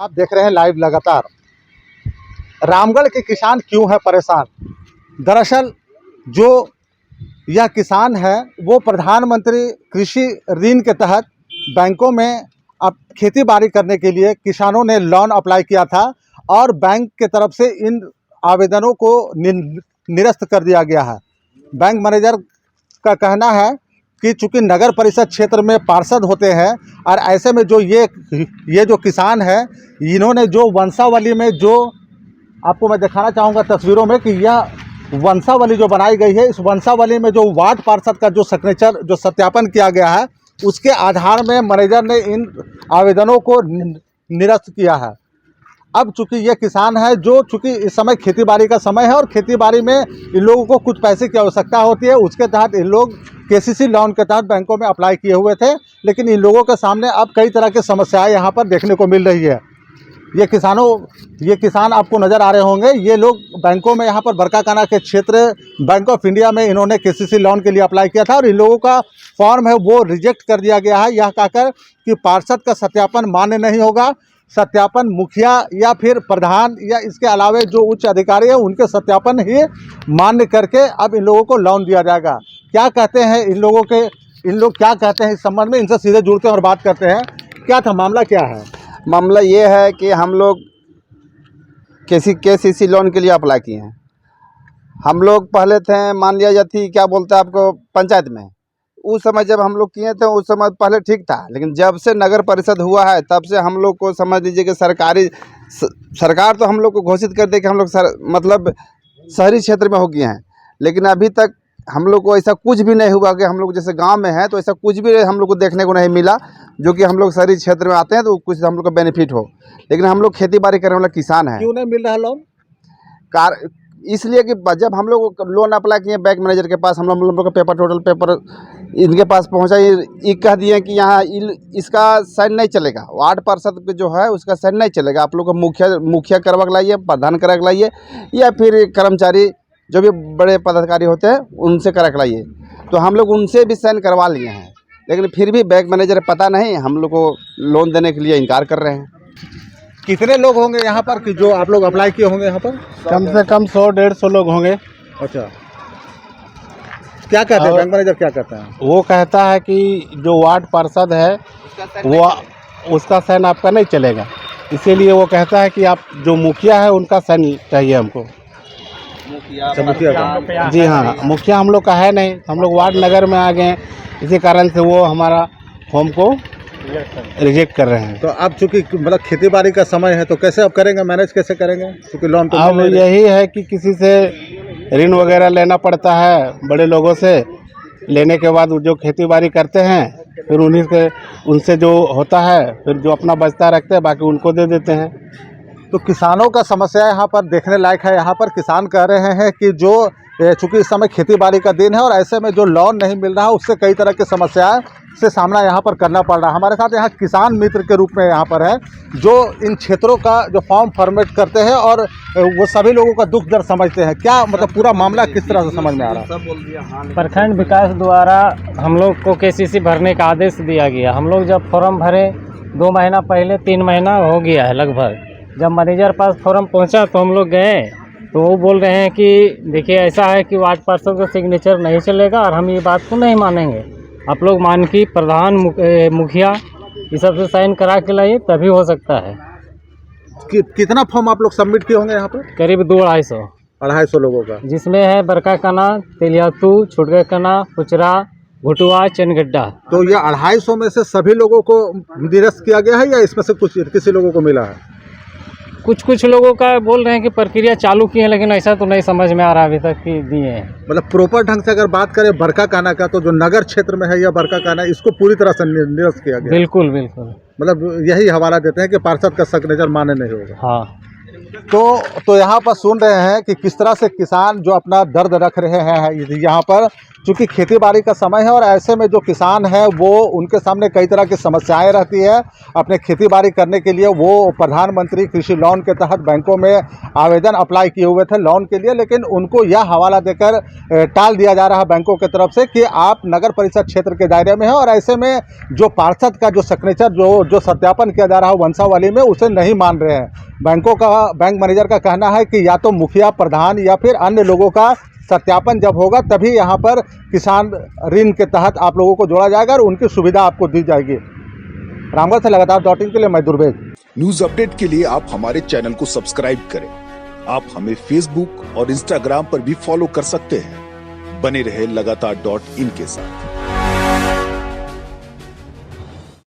आप देख रहे हैं लाइव लगातार। रामगढ़ के किसान क्यों है परेशान? दरअसल जो यह किसान है वो प्रधानमंत्री कृषि ऋण के तहत बैंकों में अब खेती बाड़ी करने के लिए किसानों ने लोन अप्लाई किया था और बैंक के तरफ से इन आवेदनों को निरस्त कर दिया गया है। बैंक मैनेजर का कहना है कि चूंकि नगर परिषद क्षेत्र में पार्षद होते हैं और ऐसे में जो ये जो किसान है इन्होंने जो वंशावली में जो आपको मैं दिखाना चाहूँगा तस्वीरों में कि यह वंशावली जो बनाई गई है, इस वंशावली में जो वार्ड पार्षद का जो सिग्नेचर जो सत्यापन किया गया है उसके आधार में मैनेजर ने इन आवेदनों को निरस्त किया है। अब चूंकि ये किसान है जो चूंकि इस समय खेतीबाड़ी का समय है और खेतीबाड़ी में इन लोगों को कुछ पैसे की आवश्यकता होती है, उसके तहत इन लोग केसीसी लोन के तहत बैंकों में अप्लाई किए हुए थे, लेकिन इन लोगों के सामने अब कई तरह की समस्याएं यहाँ पर देखने को मिल रही है। ये किसान आपको नज़र आ रहे होंगे, ये लोग बैंकों में यहाँ पर बरकाकाना के क्षेत्र बैंक ऑफ इंडिया में इन्होंने केसीसी लोन के लिए अप्लाई किया था और इन लोगों का फॉर्म है वो रिजेक्ट कर दिया गया है, यह कहकर कि पार्षद का सत्यापन मान्य नहीं होगा। सत्यापन मुखिया या फिर प्रधान या इसके अलावे जो उच्च अधिकारी है उनके सत्यापन ही मान्य करके अब इन लोगों को लोन दिया जाएगा। क्या कहते हैं इन लोग क्या कहते हैं इस संबंध में, इनसे सीधे जुड़ते हैं और बात करते हैं। क्या था मामला, क्या है मामला? ये है कि हम लोग केसीसी लोन के लिए अप्लाई किए हैं। हम लोग पहले थे, मान लिया जाती क्या बोलते हैं आपको, पंचायत में। उस समय जब हम लोग किए थे उस समय पहले ठीक था, लेकिन जब से नगर परिषद हुआ है तब से हम लोग को समझ लीजिए कि सरकार तो हम लोग को घोषित कर दे कि हम लोग मतलब शहरी क्षेत्र में हो गए हैं, लेकिन अभी तक हम लोग को ऐसा कुछ भी नहीं हुआ कि हम लोग जैसे गांव में हैं तो ऐसा कुछ भी हम लोग को देखने को नहीं मिला जो कि हम लोग शहरी क्षेत्र में आते हैं तो कुछ हम लोग को बेनिफिट हो। लेकिन हम लोग खेती बाड़ी करने वाला किसान है। क्यों नहीं मिल रहा लोन? इसलिए कि जब हम लोग लोन अप्लाई किए बैंक मैनेजर के पास, हम लोग का टोटल पेपर इनके पास पहुंचा, ये कह दिए कि यहाँ इसका साइन नहीं चलेगा, वार्ड पार्षद जो है उसका साइन नहीं चलेगा, आप लोग को मुखिया करवा के लाइए, प्रधान करा के लाइए या फिर कर्मचारी जो भी बड़े पदाधिकारी होते हैं उनसे करा के लाइए। तो हम लोग उनसे भी साइन करवा लिए हैं, लेकिन फिर भी बैंक मैनेजर पता नहीं हम लोग को लोन देने के लिए इनकार कर रहे हैं। कितने लोग होंगे यहाँ पर कि जो आप लोग अप्लाई किए होंगे यहाँ पर? कम से कम 100-150 लोग होंगे। अच्छा, क्या कहते हैं बैंक मैनेजर, क्या कहते हैं? वो कहता है कि जो वार्ड पार्षद है वो उसका साइन आपका नहीं चलेगा, इसीलिए वो कहता है कि आप जो मुखिया है उनका साइन चाहिए हमको। मुखिया का? जी हाँ, मुखिया हम लोग का है नहीं, हम लोग वार्ड नगर में आ गए हैं, इसी कारण से वो हमारा फॉर्म को रिजेक्ट कर रहे हैं। तो अब चूंकि मतलब खेती बाड़ी का समय है तो कैसे अब करेंगे, मैनेज कैसे करेंगे? क्योंकि लोन तो अब यही है कि किसी से ऋण वगैरह लेना पड़ता है, बड़े लोगों से लेने के बाद जो खेती बाड़ी करते हैं फिर उनसे जो होता है फिर जो अपना बचता रखते हैं बाकी उनको दे देते हैं। तो किसानों का समस्या यहाँ पर देखने लायक है। यहाँ पर किसान कह रहे हैं कि जो चूँकि इस समय खेती बाड़ी का दिन है और ऐसे में जो लोन नहीं मिल रहा उससे कई तरह की समस्याएं से सामना यहाँ पर करना पड़ रहा है। हमारे साथ यहाँ किसान मित्र के रूप में यहाँ पर है जो इन क्षेत्रों का जो फॉर्म फॉर्मेट करते हैं और वो सभी लोगों का दुख दर्द समझते हैं। क्या मतलब पूरा मामला किस तरह से समझ में आ रहा है? प्रखंड विकास द्वारा हम लोग को केसीसी भरने का आदेश दिया गया। हम लोग जब फॉर्म भरे 2 महीना पहले, 3 महीना हो गया है लगभग, जब मैनेजर पास फॉर्म पहुंचा तो हम लोग गए तो वो बोल रहे हैं कि देखिए ऐसा है कि वार्ड पार्षद का सिग्नेचर नहीं चलेगा और हम ये बात को नहीं मानेंगे, आप लोग मान की प्रधान मुखिया ये सब से साइन करा के लाइए तभी हो सकता है। कितना फॉर्म आप लोग सबमिट किए होंगे यहाँ पर? करीब 200-250 लोगों का, जिसमें है बरकाकाना, तेलियातू, छुटकाकाना, पुचरा, घुटुआ, चनगड्ढा। तो ये 250 में से सभी लोगों को निरस्त किया गया है या इसमें से किसी लोगों को मिला है? कुछ लोगों का बोल रहे हैं कि प्रक्रिया चालू की है, लेकिन ऐसा तो नहीं समझ में आ रहा अभी तक कि दिए हैं। मतलब प्रॉपर ढंग से अगर बात करें बरकाकाना का, तो जो नगर क्षेत्र में है या बरकाकाना, इसको पूरी तरह से निरस्त किया गया। बिल्कुल बिल्कुल, मतलब यही हवाला देते हैं कि पार्षद का सिग्नेचर मान्य नहीं होगा। हाँ, तो यहाँ पर सुन रहे हैं कि किस तरह से किसान जो अपना दर्द रख रहे हैं यहाँ पर चूँकि खेती बाड़ी का समय है और ऐसे में जो किसान है वो उनके सामने कई तरह की समस्याएं रहती है। अपने खेती बाड़ी करने के लिए वो प्रधानमंत्री कृषि लोन के तहत बैंकों में आवेदन अप्लाई किए हुए थे लोन के लिए, लेकिन उनको यह हवाला देकर टाल दिया जा रहा है बैंकों की तरफ से कि आप नगर परिषद क्षेत्र के दायरे में हैं। और ऐसे में जो पार्षद का जो सिग्नेचर जो सत्यापन किया जा रहा है वंशावली में, उसे नहीं मान रहे हैं। बैंक मैनेजर का कहना है कि या तो मुखिया, प्रधान या फिर अन्य लोगों का सत्यापन जब होगा तभी यहाँ पर किसान ऋण के तहत आप लोगों को जोड़ा जाएगा और उनकी सुविधा आपको दी जाएगी। रामगढ़ से लगातार .in के लिए मैं दुर्वेद। न्यूज अपडेट के लिए आप हमारे चैनल को सब्सक्राइब करें। आप हमें फेसबुक और इंस्टाग्राम पर भी फॉलो कर सकते हैं। बने रहे लगातार .in के साथ।